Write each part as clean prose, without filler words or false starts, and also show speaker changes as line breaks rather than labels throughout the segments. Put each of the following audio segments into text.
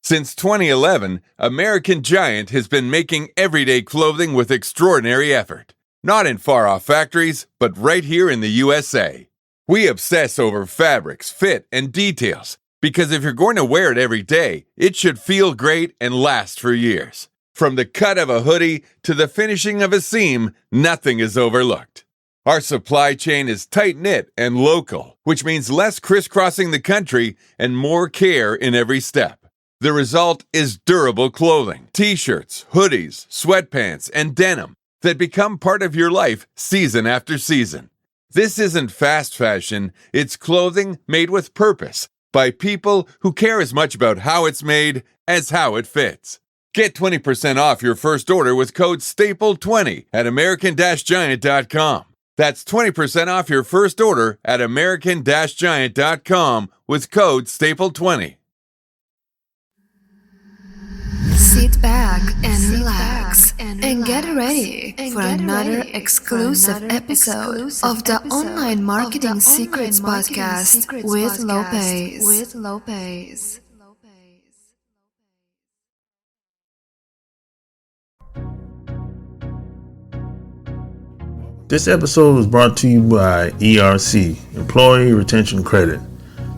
Since 2011, American Giant has been making everyday clothing with extraordinary effort. Not in far-off factories, but right here in the USA. We obsess over fabrics, fit, and details, because if you're going to wear it every day, it should feel great and last for years. From the cut of a hoodie to the finishing of a seam, nothing is overlooked. Our supply chain is tight-knit and local, which means less crisscrossing the country and more care in every step. The result is durable clothing, t-shirts, hoodies, sweatpants, and denim that become part of your life season after season. This isn't fast fashion, it's clothing made with purpose by people who care as much about how it's made as how it fits. Get 20% off your first order with code STAPLE20 at American-Giant.com. That's 20% off your first order at American-Giant.com with code STAPLE20.
Sit back and relax and get ready for another exclusive episode of the Online Marketing Secrets Podcast with Lopez.
This episode was brought to you by ERC, Employee Retention Credit.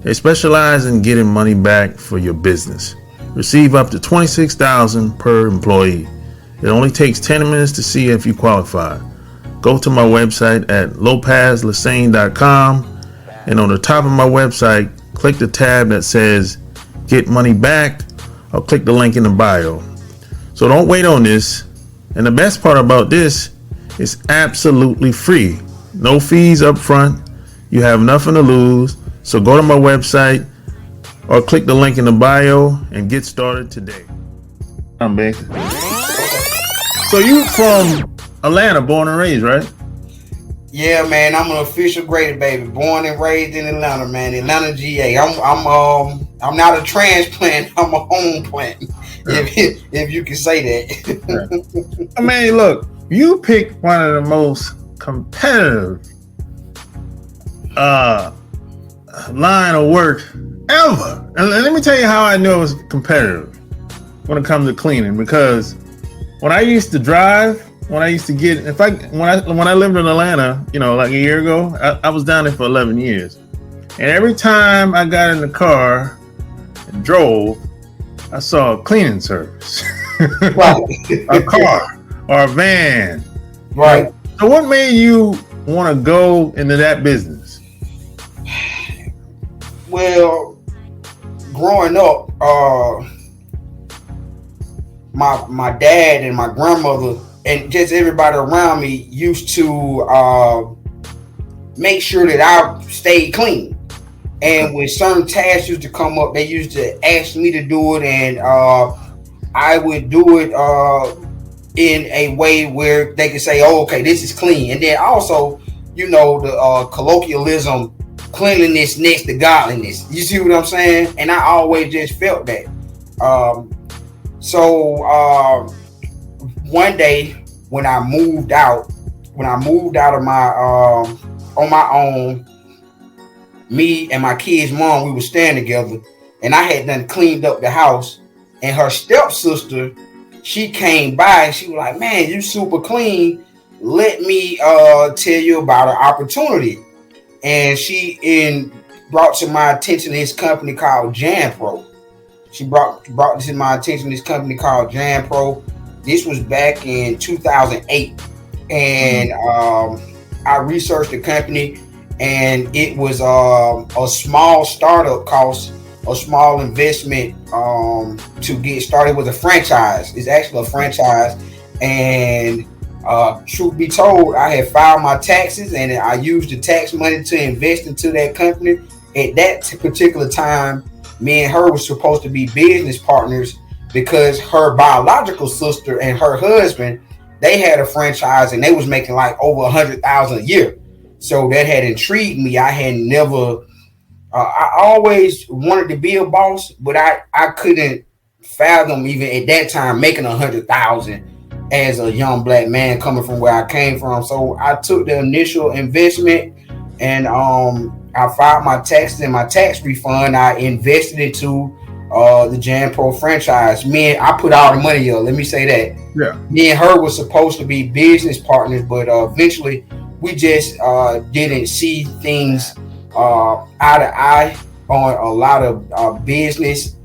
They specialize in getting money back for your business. Receive up to $26,000 per employee. It only takes 10 minutes to see if you qualify. Go to my website at lopezlassane.com, and on the top of my website, click the tab that says Get Money Back, or click the link in the bio. So don't wait on this. And the best part about this, it's absolutely free. No fees up front. You have nothing to lose. So go to my website or click the link in the bio and get started today. I'm back. So you from Atlanta, born and raised, right?
Yeah, man. I'm an official graded baby, born and raised in Atlanta, man. Atlanta, GA. I'm not a transplant. I'm a home plant, if you can say that.
I mean, look, you picked one of the most competitive line of work ever. And let me tell you how I knew it was competitive when it comes to cleaning. Because when I used to drive, when I lived in Atlanta, like a year ago, I was down there for 11 years. And every time I got in the car and drove, I saw a cleaning service.
Right.
A car or a van.
Right.
So what made you want to go into that business?
Well, growing up, my dad and my grandmother and just everybody around me used to make sure that I stayed clean. And when certain tasks used to come up, they used to ask me to do it, and I would do it in a way where they could say, "Oh, okay, this is clean." And then also, the colloquialism, cleanliness next to godliness. You see what I'm saying? And I always just felt that. So one day when I moved out of my on my own, me and my kid's mom, we were staying together, and I had done cleaned up the house, and her stepsister, she came by and she was like, "Man, you super clean. Let me tell you about an opportunity." And she brought to my attention this company called JanPro. She brought this to my attention, this company called JanPro. This was back in 2008. And I researched the company, and it was a small startup cost, a small investment to get started with a franchise. It's actually a franchise. And truth be told, I had filed my taxes, and I used the tax money to invest into that company. At that particular time, me and her were supposed to be business partners because her biological sister and her husband, they had a franchise and they was making like over $100,000 a year. So that had intrigued me. I had never, I always wanted to be a boss, but I couldn't fathom even at that time making $100,000 as a young black man coming from where I came from. So I took the initial investment, and I filed my taxes and my tax refund. I invested into the Jan Pro franchise. I put all the money up. Let me say that.
Yeah.
Me and her were supposed to be business partners, but eventually we just didn't see things eye to eye on a lot of business,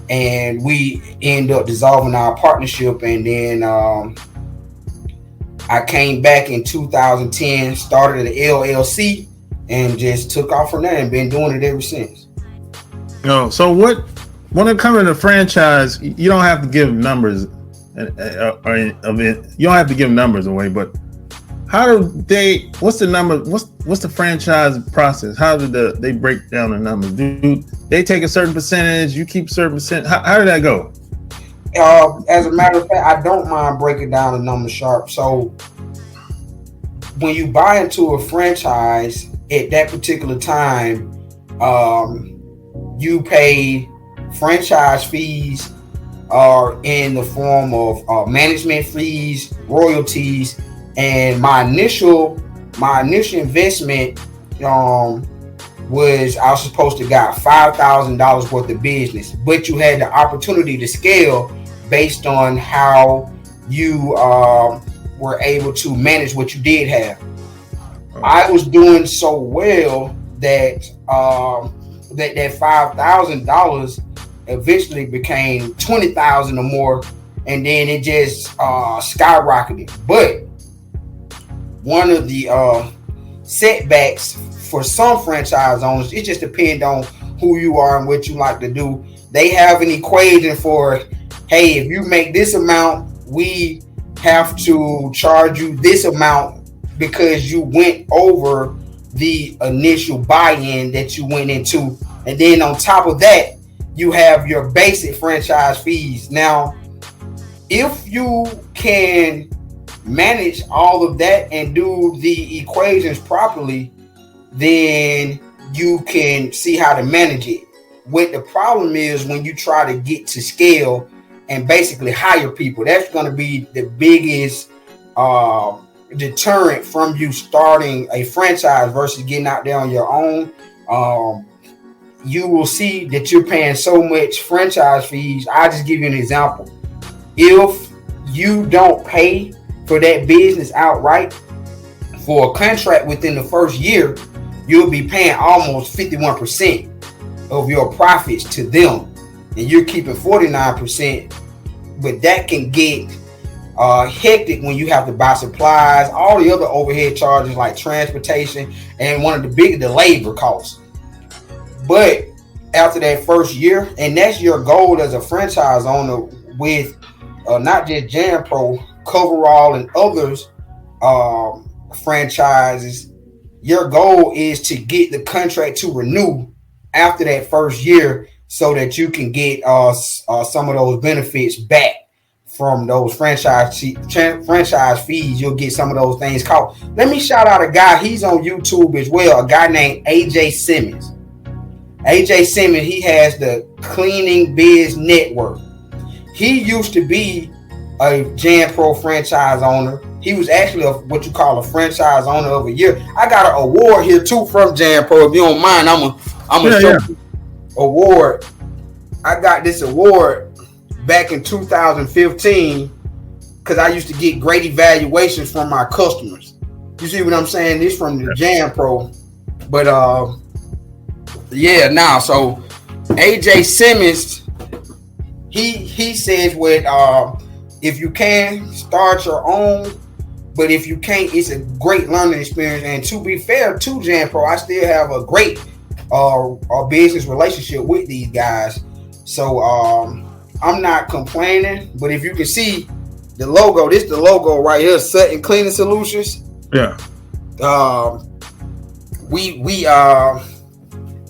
and we end up dissolving our partnership. And then I came back in 2010, started an LLC, and just took off from there and been doing it ever since.
So when it comes to the franchise, you don't have to give numbers of it. You don't have to give numbers away, but what's the number? What's the franchise process? How did they break down the numbers? Do they take a certain percentage? You keep a certain percent? How did that go?
As a matter of fact, I don't mind breaking down the numbers sharp. So when you buy into a franchise at that particular time, you pay franchise fees in the form of management fees, royalties, and my initial investment was I was supposed to got $5,000 worth of business, but you had the opportunity to scale based on how you were able to manage what you did have. I was doing so well that that $5,000 eventually became $20,000 or more, and then it just skyrocketed. But one of the setbacks for some franchise owners, it just depends on who you are and what you like to do. They have an equation for, hey, if you make this amount, we have to charge you this amount because you went over the initial buy-in that you went into. And then on top of that, you have your basic franchise fees. Now, if you can manage all of that and do the equations properly, then you can see how to manage it. What the problem is when you try to get to scale and basically hire people, that's going to be the biggest deterrent from you starting a franchise versus getting out there on your own. You will see that you're paying so much franchise fees. I'll just give you an example. If you don't pay for that business outright for a contract within the first year, you'll be paying almost 51% of your profits to them, and you're keeping 49%. But that can get hectic when you have to buy supplies, all the other overhead charges like transportation, and one of the biggest, the labor costs. But after that first year, and that's your goal as a franchise owner with not just Jan Pro, Coverall, and others franchises, your goal is to get the contract to renew after that first year so that you can get some of those benefits back from those franchise fees. You'll get some of those things caught. Let me shout out a guy. He's on YouTube as well. A guy named AJ Simmons. AJ Simmons, he has the Cleaning Biz Network. He used to be a Jan Pro franchise owner. He was actually what you call a franchise owner of a year. I got an award here too from Jan Pro. If you don't mind, I'm gonna show you award. I got this award back in 2015 because I used to get great evaluations from my customers. You see what I'm saying? This from the Jan Pro. But so AJ Simmons, he says if you can start your own, but if you can't, it's a great learning experience. And to be fair to Jan Pro, I still have a great business relationship with these guys. So I'm not complaining, but if you can see the logo, this is the logo right here, Sutton Cleaning Solutions.
Yeah.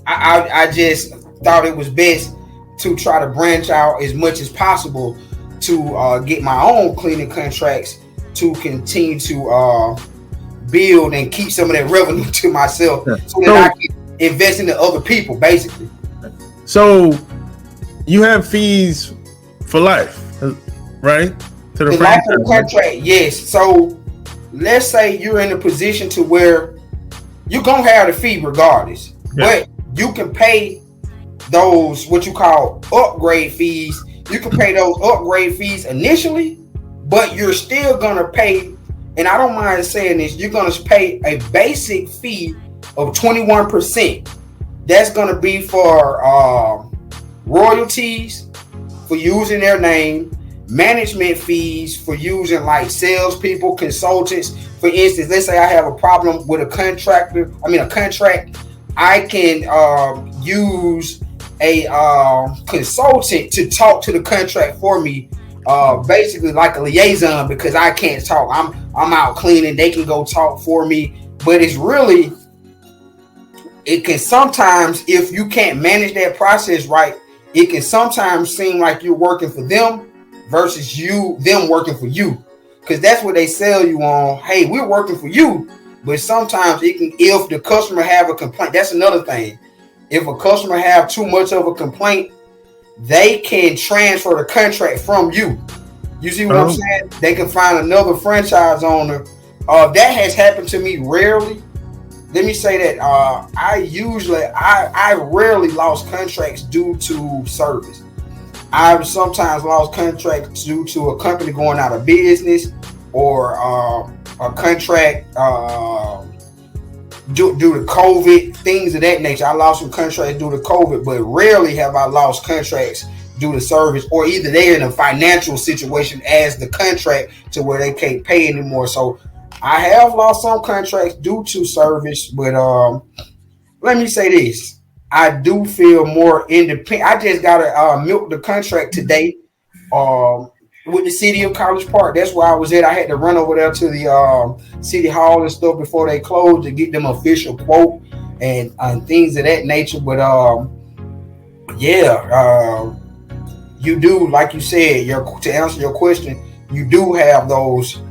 I just thought it was best to try to branch out as much as possible to get my own cleaning contracts to continue to build and keep some of that revenue to myself so that I can invest into other people, basically. So
you have fees for life, right?
To the life of the contract, yes. So let's say you're in a position to where you're gonna have the fee regardless, but you can pay those what you call upgrade fees. You can pay those upgrade fees initially, but you're still gonna pay, and I don't mind saying this, you're gonna pay a basic fee of 21%. That's gonna be for royalties for using their name, management fees for using like salespeople, consultants. For instance, let's say I have a problem with a contract. I can use a consultant to talk to the contract for me, basically like a liaison, because I can't talk. I'm out cleaning. They can go talk for me, but it can sometimes, if you can't manage that process right, it can sometimes seem like you're working for them versus them working for you, because that's what they sell you on. Hey, we're working for you. But sometimes if the customer have a complaint, that's another thing. If a customer have too much of a complaint, they can transfer the contract from you. You see what I'm saying? They can find another franchise owner. That has happened to me rarely. Let me say that I rarely lost contracts due to service. I've sometimes lost contracts due to a company going out of business, or a contract due to COVID, things of that nature. I lost some contracts due to COVID, but rarely have I lost contracts due to service, or either they're in a financial situation as the contract to where they can't pay anymore. So I have lost some contracts due to service, but let me say this. I do feel more independent. I just got to milk the contract today with the city of College Park. That's where I was at. I had to run over there to the city hall and stuff before they closed to get them official quote and things of that nature. But you do, like you said, to answer your question, you do have those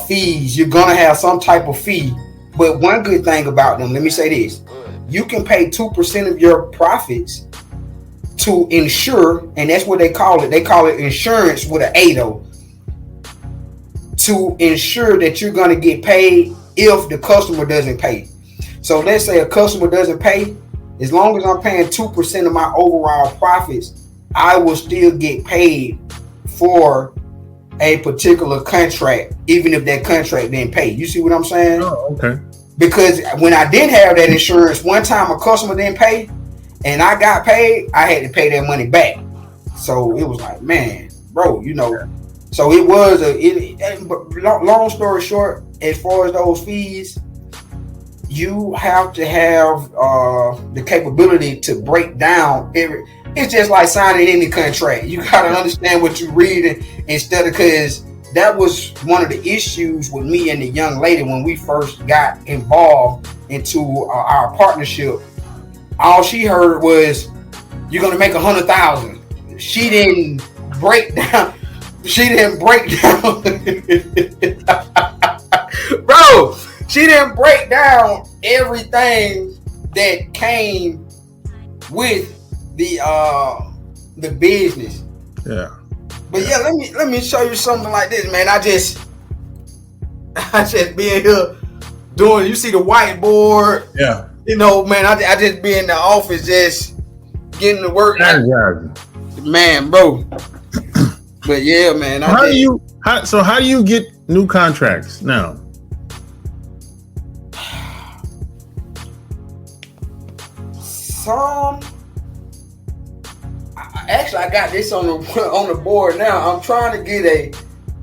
fees. You're gonna have some type of fee. But one good thing about them, let me say this: you can pay 2% of your profits to insure, and that's what they call it. They call it insurance with an A though, to ensure that you're going to get paid if the customer doesn't pay. So let's say a customer doesn't pay, as long as I'm paying 2% of my overall profits, I will still get paid for a particular contract, even if that contract didn't pay. You see what I'm saying?
Oh, okay.
Because when I did have that insurance, one time a customer didn't pay and I got paid, I had to pay that money back. So it was like, man, bro, so it was long story short, as far as those fees, you have to have the capability to break down it's just like signing any contract. You got to understand what you're reading because that was one of the issues with me and the young lady when we first got involved into our partnership. All she heard was, "You're gonna make 100,000." She didn't break down. Bro, she didn't break down everything that came with the business.
Yeah.
But yeah, let me show you something like this, man. I just be in here doing. You see the whiteboard?
Yeah.
Man, I just be in the office just getting to work.
Exactly.
Man, bro. But yeah, man.
How do you get new contracts now?
Actually, I got this on the board now. I'm trying to get a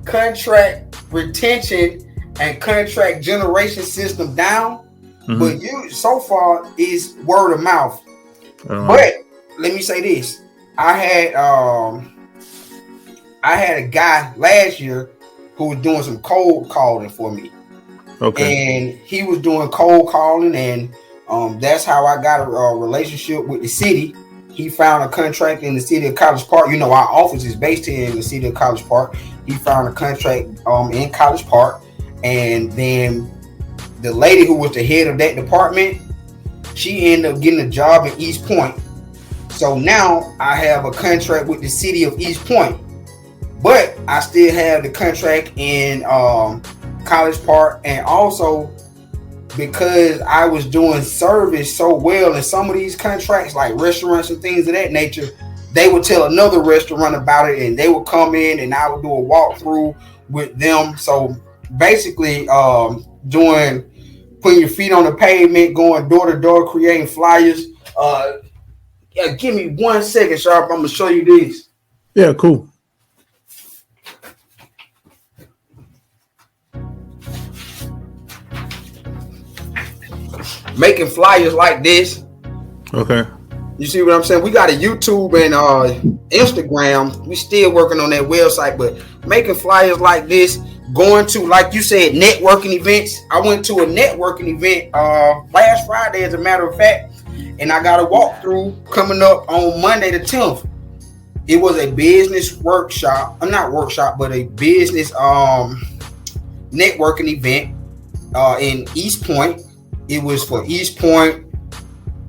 contract retention and contract generation system down, but so far is word of mouth. But let me say this: I had a guy last year who was doing some cold calling for me. Okay, and he was doing cold calling, and that's how I got a relationship with the city. He found a contract in the city of College Park. Our office is based here in the city of College Park. He found a contract in College Park. And then the lady who was the head of that department, she ended up getting a job in East Point. So now I have a contract with the city of East Point. But I still have the contract in College Park. And also because I was doing service so well in some of these contracts, like restaurants and things of that nature, they would tell another restaurant about it, and they would come in, and I would do a walkthrough with them. So basically, putting your feet on the pavement, going door to door, creating flyers. Yeah, give me 1 second, Sharp. I'm gonna show you this.
Yeah, cool.
Making flyers like this.
Okay.
You see what I'm saying? We got a YouTube and Instagram. We still working on that website, but making flyers like this, going to, like you said, networking events. I went to a networking event last Friday, as a matter of fact, and I got a walkthrough coming up on Monday the 10th. It was a business workshop. Not workshop, but a business networking event in East Point. It was for East Point,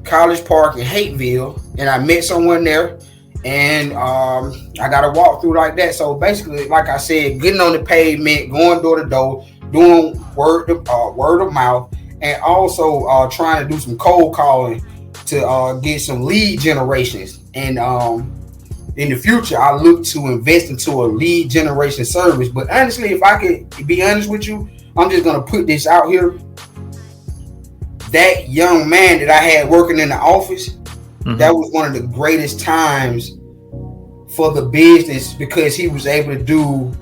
College Park, and Hateville, and I met someone there, and I got a walkthrough like that. So basically, like I said, getting on the pavement, going door to door, doing word of mouth, and also trying to do some cold calling to get some lead generations. And in the future, I look to invest into a lead generation service. But honestly, if I could be honest with you, I'm just gonna put this out here. That young man that I had working in the office, that was one of the greatest times for the business, because he was able to do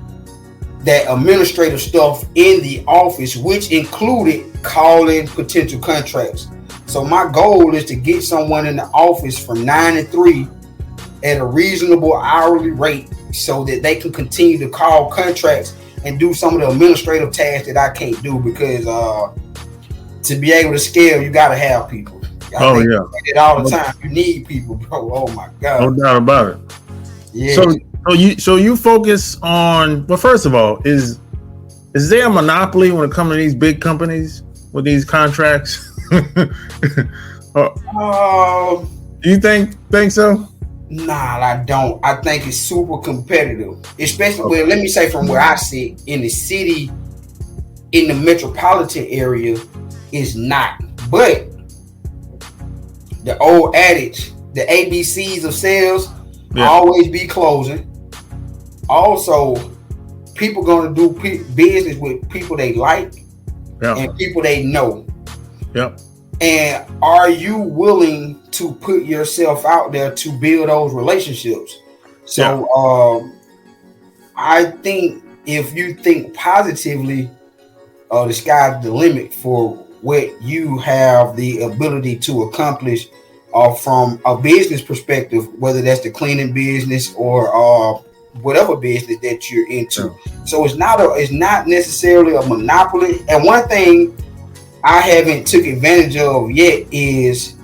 that administrative stuff in the office, which included calling potential contracts. So my goal is to get someone in the office from 9 to 3 at a reasonable hourly rate, so that they can continue to call contracts and do some of the administrative tasks that I can't do, because to be able to scale, you got to have people.
Oh yeah,
it all the time. You need people, bro. Oh my God,
no doubt about it.
Yeah.
So you focus on, well, first of all, is there a monopoly when it comes to these big companies with these contracts? Do you think so?
Nah, I don't. I think it's super competitive, especially well, let me say from where I sit in the city, in the metropolitan area, is not. But the old adage, the ABCs of sales, always be closing. Also, people gonna do business with people they like and people they know.
Yep.
And are you willing to put yourself out there to build those relationships? So I think if you think positively, the sky's the limit for what you have the ability to accomplish from a business perspective, whether that's the cleaning business or whatever business that you're into. So it's not necessarily a monopoly. And one thing I haven't took advantage of yet is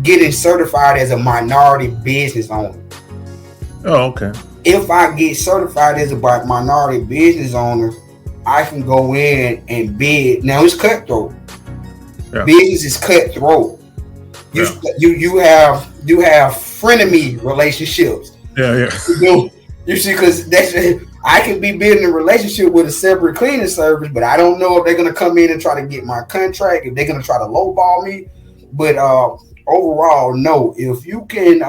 getting certified as a minority business owner.
Oh, okay. If
I get certified as a minority business owner, I can go in and bid. Now it's cutthroat. Business is cutthroat. You have frenemy relationships. You see, because I can be building a relationship with a separate cleaning service, but I don't know if they're gonna come in and try to get my contract, if they're gonna try to lowball me. But overall, no. If you can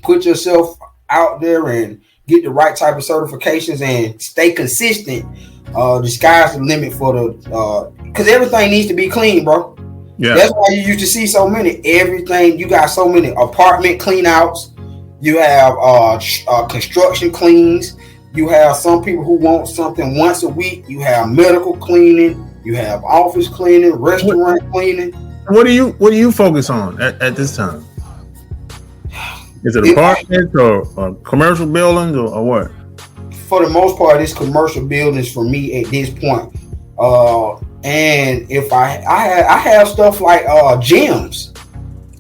put yourself out there and get the right type of certifications and stay consistent, the sky's the limit for the because everything needs to be clean, bro. Yeah, that's why you used to see so many. Everything, you got so many apartment clean outs. You have construction cleans. You have some people who want something once a week. You have medical cleaning. You have office cleaning, restaurant cleaning.
What do you focus on at this time? Is it apartments or commercial buildings or what?
For the most part, it's commercial buildings for me at this point. And if I have stuff like gyms.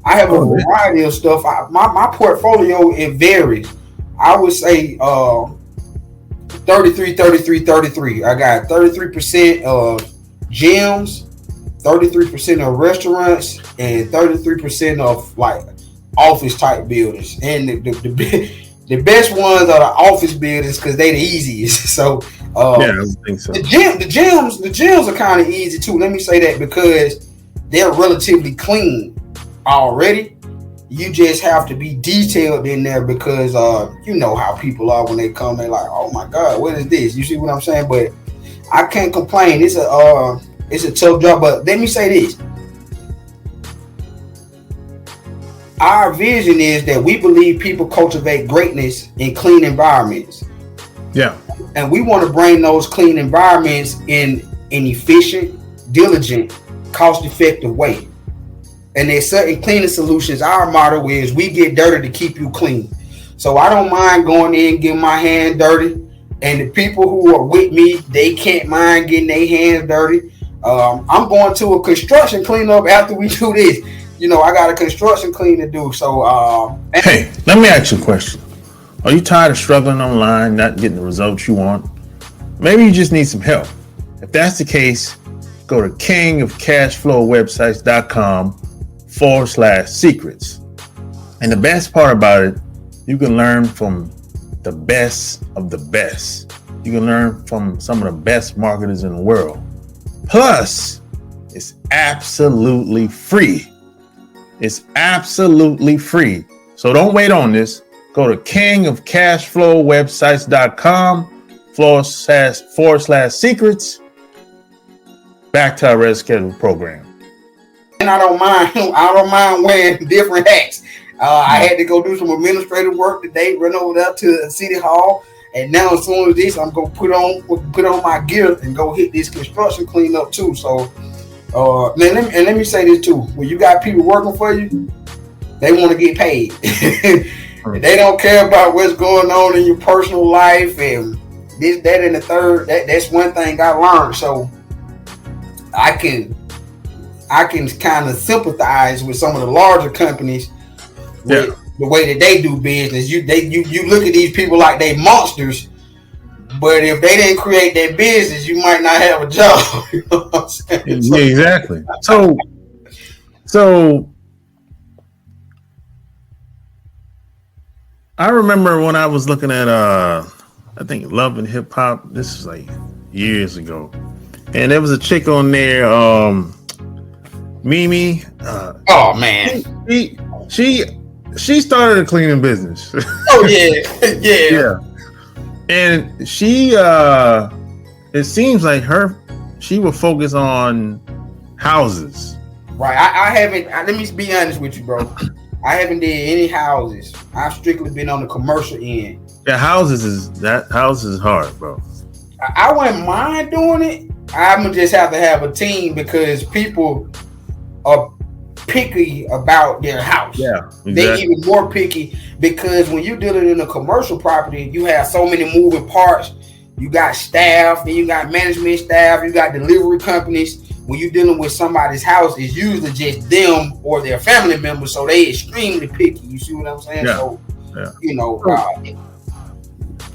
I have a variety of stuff. My portfolio, it varies. I would say 33, 33, 33. I got 33% of gyms, 33% of restaurants, and 33% of like office type buildings. And the the best ones are the office buildings because they the easiest. So
I think so.
The gyms are kind of easy too. Let me say that because they're relatively clean already. You just have to be detailed in there because you know how people are when they come. They're like, oh my God, what is this? You see what I'm saying? But I can't complain. It's a tough job. But let me say this. Our vision is that we believe people cultivate greatness in clean environments.
Yeah.
And we want to bring those clean environments in an efficient, diligent, cost-effective way. And there's certain cleaning solutions. Our motto is we get dirty to keep you clean. So I don't mind going in and getting my hand dirty. And the people who are with me, they can't mind getting their hands dirty. I'm going to a construction cleanup after we do this. You know, I got a construction clean to do. So,
hey, let me ask you a question. Are you tired of struggling online, not getting the results you want? Maybe you just need some help. If that's the case, go to kingofcashflowwebsites.com/secrets. And the best part about it, you can learn from the best of the best. You can learn from some of the best marketers in the world. Plus, it's absolutely free. It's absolutely free. So don't wait on this. Go to kingofcashflowwebsites.com/secrets. Back to our red schedule program.
And I don't mind wearing different hats. I had to go do some administrative work today, run over there to the city hall. And now as soon as this, I'm gonna put on my gear and go hit this construction cleanup too. So man, let me say this too. When you got people working for you, they want to get paid. They don't care about what's going on in your personal life and this, that, and the third. That's one thing I learned. So I can kind of sympathize with some of the larger companies with the way that they do business. You look at these people like they monsters, but if they didn't create their business, you might not have a job. You know what I'm saying?
Yeah, exactly. So I remember when I was looking at I think Love and Hip Hop. This is like years ago, and there was a chick on there, Mimi.
Oh man,
she started a cleaning business.
Oh yeah. And she it seems like she will focus on houses. Right. I haven't. Let me be honest with you, bro. I haven't did any houses. I've strictly been on the commercial end.
Yeah, house is hard, bro.
I wouldn't mind doing it. I'm gonna just have to have a team because people are picky about their house.
Yeah, exactly.
They even more picky because when you're dealing in a commercial property, you have so many moving parts. You got staff, then you got management staff, you got delivery companies. When you're dealing with somebody's house, it's usually just them or their family members, so they extremely picky. You see what I'm saying?
Yeah.
So, you know.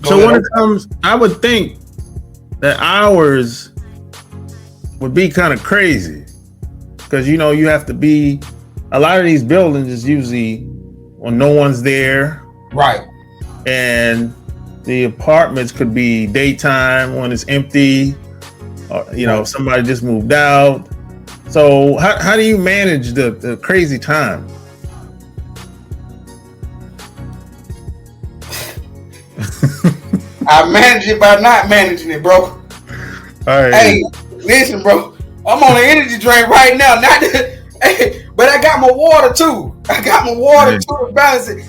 So when it comes, I would think that ours would be kind of crazy because you have to be. A lot of these buildings is usually when no one's there,
right?
And the apartments could be daytime when it's empty. Or, somebody just moved out. So how do you manage the crazy time?
I manage it by not managing it, bro.
All right.
Hey, listen, bro. I'm on an energy drink right now. But I got my water too. To balance it.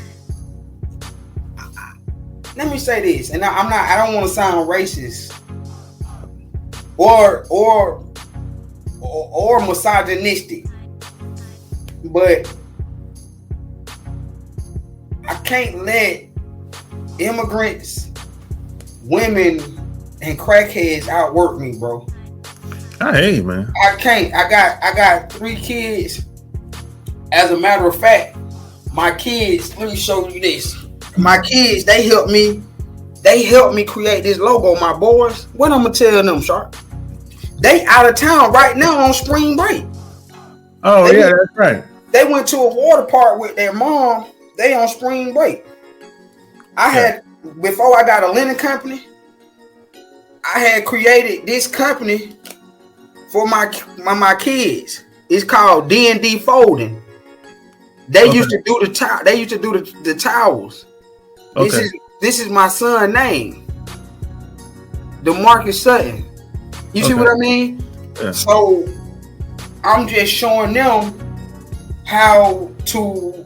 Let me say this, and I don't want to sound racist or misogynistic, but I can't let immigrants, women, and crackheads outwork me, bro.
Hey, man.
I can't. I got 3 kids. As a matter of fact, my kids, let me show you this. My kids, they helped me create this logo, my boys. What I'm gonna tell them, Sharp? They out of town right now on spring break.
Oh, that's right.
They went to a water park with their mom. They on spring break. I had before I got a linen company, I had created this company for my kids. It's called D&D Folding. They used to do the They used to do the towels.
Okay.
This is my son's name, DeMarcus Sutton. You see what I mean?
Yeah.
So I'm just showing them how to.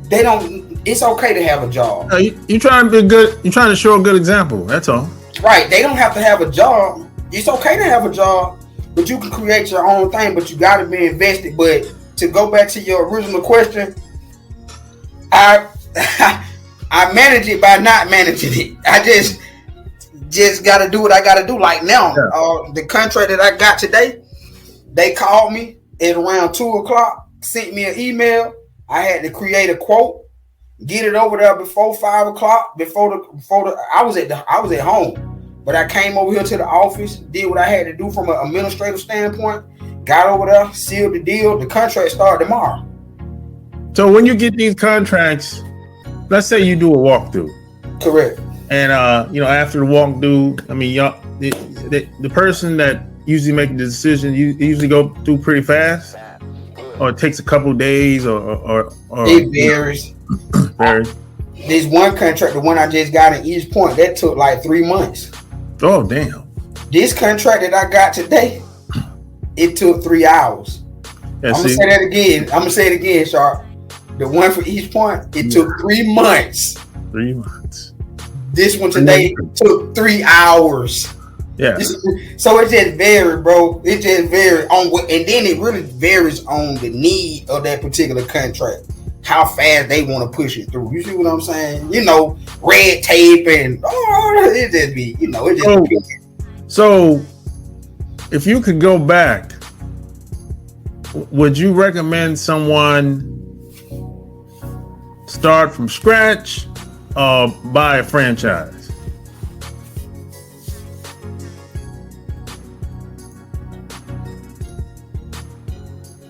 They don't. It's okay to have a job.
You trying to be good. You trying to show a good example. That's all.
Right. They don't have to have a job. It's okay to have a job, but you can create your own thing. But you got to be invested. But to go back to your original question, I manage it by not managing it. I just got to do what I got to do. Like now, the contract that I got today, they called me at around 2:00, sent me an email. I had to create a quote, get it over there before 5:00. I was at home, but I came over here to the office, did what I had to do from an administrative standpoint, got over there, sealed the deal. The contract started tomorrow.
So when you get these contracts, let's say you do a walkthrough.
Correct.
And after the walkthrough, I mean, the person that usually making the decision, you usually go through pretty fast, or it takes a couple days, or
it varies. There's one contract, the one I just got in East Point, that took like 3 months.
Oh damn!
This contract that I got today, it took 3 hours.
Yeah,
I'm gonna say it again, Sharp. The one for East Point, it took 3 months.
3 months.
This one today took 3 hours.
Yeah.
So it just varies, bro. It just varies on what, and then it really varies on the need of that particular contract, how fast they want to push it through. You see what I'm saying? Red tape and it just be, it just.
So, if you could go back, would you recommend someone start from scratch or buy a franchise?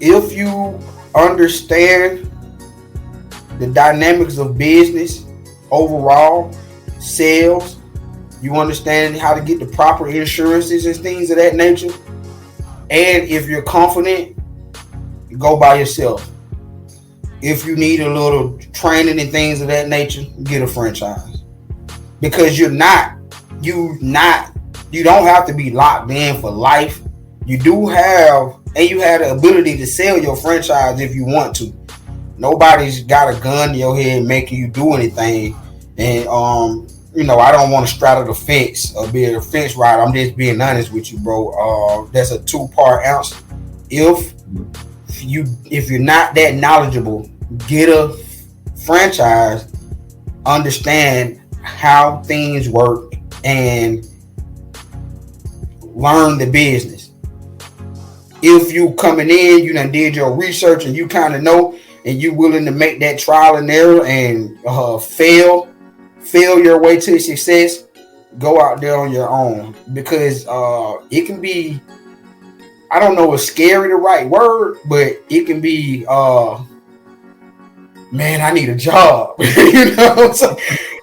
If you understand the dynamics of business overall, sales, you understand how to get the proper insurances and things of that nature, and if you're confident, go by yourself. If you need a little training and things of that nature, get a franchise. Because you don't have to be locked in for life. You have the ability to sell your franchise if you want to. Nobody's got a gun to your head making you do anything. And I don't want to straddle the fence or be a fence rider. I'm just being honest with you, bro. That's a 2-part answer. If you're not that knowledgeable, get a franchise, understand how things work, and learn the business. If you coming in, you done did your research and you kind of know, and you willing to make that trial and error and fail your way to success, go out there on your own. Because it can be, I don't know if scary the right word, but it can be, man, I need a job. So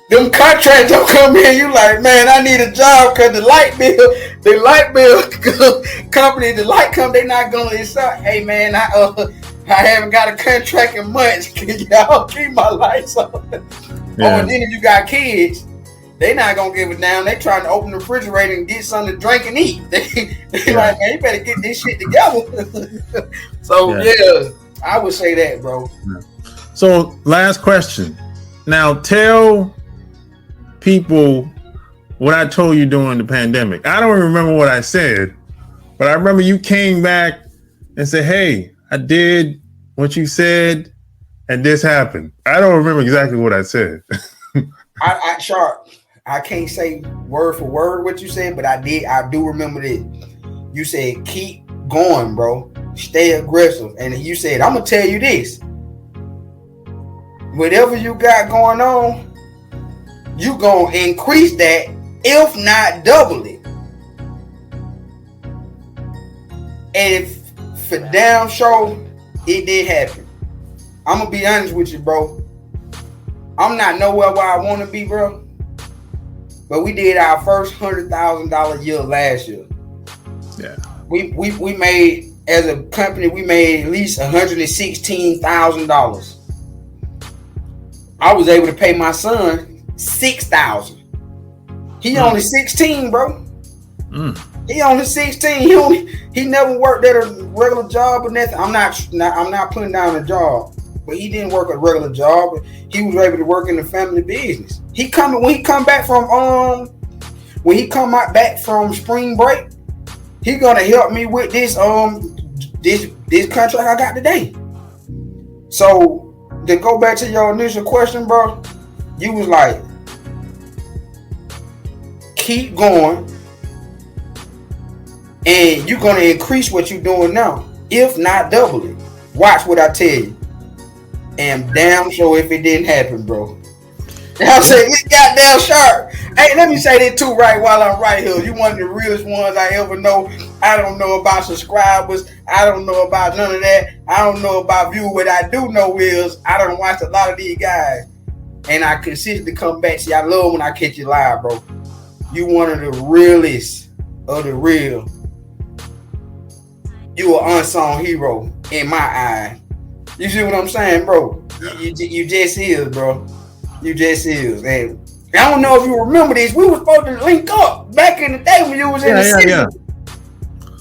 them contracts don't come in. You like, man, I need a job because the light bill company, they not gonna accept. Hey, man, I haven't got a contract in months. Can y'all keep my lights on? Yeah. And then if you got kids, they not gonna give it down. They trying to open the refrigerator and get something to drink and eat. They like, man, you better get this shit together. So yeah, I would say that, bro.
Yeah. So last question. Now tell people what I told you during the pandemic. I don't remember what I said, but I remember you came back and said, hey, I did what you said and this happened. I don't remember exactly what I said.
I can't say word for word what you said, but I do remember this. You said, keep going, bro. Stay aggressive. And you said, I'm going to tell you this. Whatever you got going on, you going to increase that, if not double it. And if for damn sure, it did happen. I'm going to be honest with you, bro. I'm not nowhere where I want to be, bro. But we did our first $100,000 year last year.
Yeah.
We made, as a company, we made at least $116,000. I was able to pay my son $6,000. He only 16, bro. He only 16. He never worked at a regular job or nothing. I'm not putting down a job, but he didn't work a regular job. He was able to work in the family business. When he come back from spring break, he gonna help me with this contract I got today. So to go back to your initial question, bro, you was like, keep going, and you're gonna increase what you're doing now, if not double it. Watch what I tell you. And damn sure if it didn't happen, bro. I'm saying it's goddamn sharp. Hey, let me say that too right while I'm right here. You one of the realest ones I ever know. I don't know about subscribers. I don't know about none of that. I don't know about view. What I do know is I done watched a lot of these guys, and I consistently come back. See, I love when I catch you live, bro. You one of the realest of the real. You an unsung hero in my eye. You see what I'm saying, bro? You just is, bro. You just is. And I don't know if you remember this. We were supposed to link up back in the day when you was in the city. Yeah.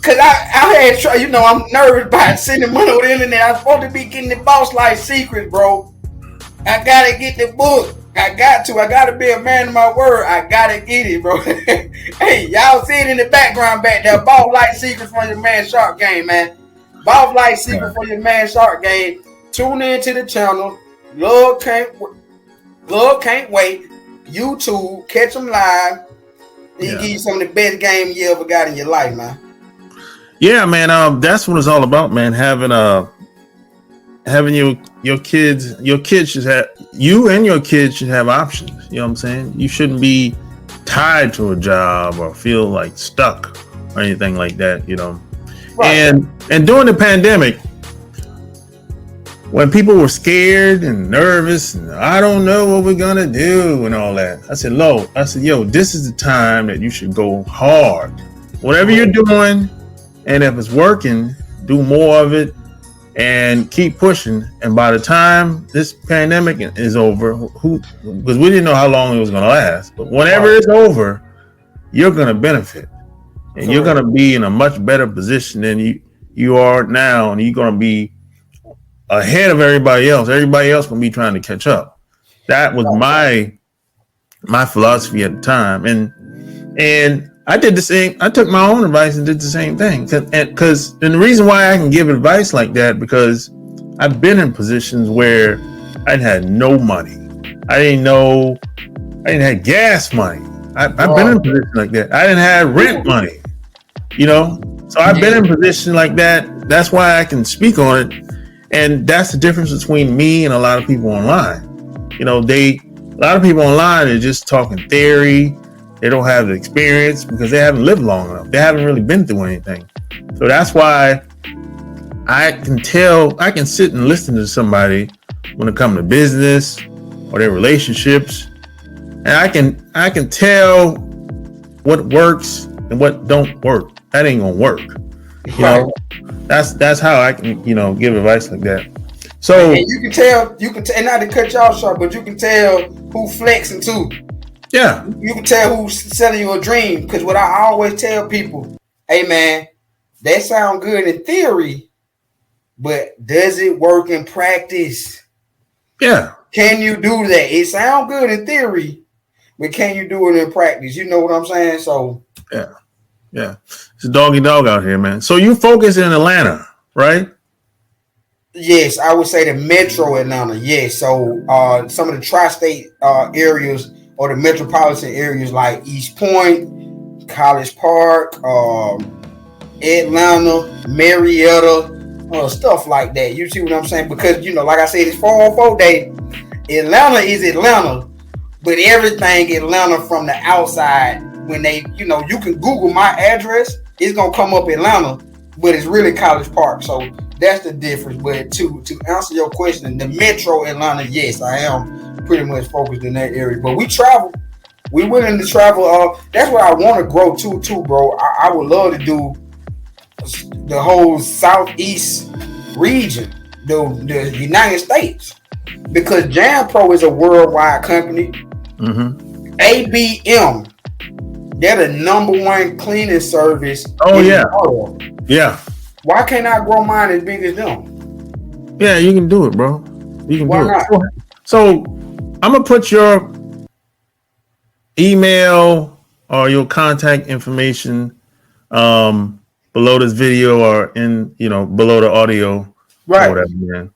Cause I had, I'm nervous about sending money on the internet. I was supposed to be getting the Boss Life secrets, bro. I gotta get the book. I gotta be a man of my word. I gotta get it, bro. Hey, y'all see it in the background back there. Boss Life secrets for your man Shark Game, man. Boss Life secrets for your man Shark Game. Tune in to the channel. Love can't wait. YouTube, catch them live. He give you some of the best game you ever got in your life, man.
Yeah, man. That's what it's all about, man. Having your kids should have, you and your kids should have options. You know what I'm saying? You shouldn't be tied to a job or feel like stuck or anything like that, you know. Right. And during the pandemic, when people were scared and nervous and I don't know what we're gonna do and all that, I said, yo, this is the time that you should go hard. Whatever you're doing, and if it's working, do more of it and keep pushing. And by the time this pandemic is over, because we didn't know how long it was gonna last, but whenever it's over, you're gonna benefit. And you're gonna be in a much better position than you are now, and you're gonna be ahead of everybody else. Everybody else gonna be trying to catch up. That was my philosophy at the time, and I did the same. I took my own advice and did the same thing. And the reason why I can give advice like that, because I've been in positions where I had no money. I didn't have gas money. I've been in a position like that. I didn't have rent money. You know, so I've been in a position like that. That's why I can speak on it. And that's the difference between me and a lot of people online. You know, a lot of people online are just talking theory. They don't have the experience because they haven't lived long enough. They haven't really been through anything. So that's why I can sit and listen to somebody when it comes to business or their relationships. And I can tell what works and what don't work. That ain't gonna work. You know, that's how I can, give advice like that. So
and you can tell, not to cut y'all short, but you can tell who flexing too.
Yeah.
You can tell who's selling you a dream. Because what I always tell people, hey man, that sound good in theory, but does it work in practice?
Yeah.
Can you do that? It sounds good in theory, but can you do it in practice? You know what I'm saying? So
yeah. It's a doggy dog out here, man. So you focus in Atlanta, right?
Yes, I would say the metro Atlanta. Yes. So some of the tri-state areas or the metropolitan areas like East Point, College Park, Atlanta, Marietta, stuff like that. You see what I'm saying? Because, like I said, it's 404 day. Atlanta is Atlanta, but everything Atlanta from the outside, when they, you can Google my address, it's going to come up Atlanta, but it's really College Park. So that's the difference. But to answer your question, the metro Atlanta, yes, I am pretty much focused in that area. But we travel. We willing to travel. That's what I want to grow too, bro. I would love to do the whole Southeast region, the United States, because Jam Pro is a worldwide company. ABM, they're the number one cleaning service. The world. Yeah. Why can't I grow mine as big as them?
Yeah, you can do it, bro. You can do
not?
it. So I'm gonna put your email or your contact information below this video or below the audio.
Right.
Whatever, man.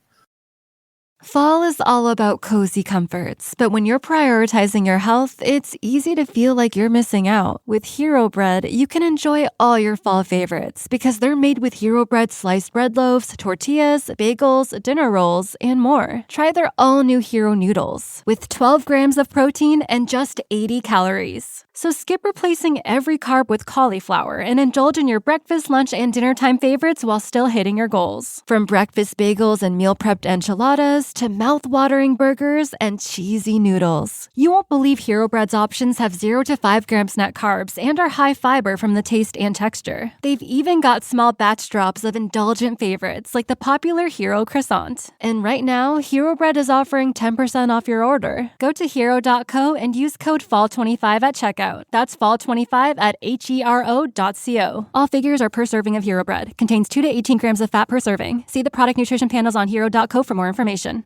Fall is all about cozy comforts, but when you're prioritizing your health, it's easy to feel like you're missing out. With Hero Bread, you can enjoy all your fall favorites because they're made with Hero Bread sliced bread loaves, tortillas, bagels, dinner rolls, and more. Try their all-new Hero Noodles with 12 grams of protein and just 80 calories. So skip replacing every carb with cauliflower and indulge in your breakfast, lunch, and dinner time favorites while still hitting your goals. From breakfast bagels and meal prepped enchiladas to mouth-watering burgers and cheesy noodles. You won't believe Hero Bread's options have 0 to 5 grams net carbs and are high fiber from the taste and texture. They've even got small batch drops of indulgent favorites like the popular Hero Croissant. And right now, Hero Bread is offering 10% off your order. Go to hero.co and use code FALL25 at checkout. That's fall25 at hero.co. All figures are per serving of Hero Bread. Contains 2 to 18 grams of fat per serving. See the product nutrition panels on hero.co for more information.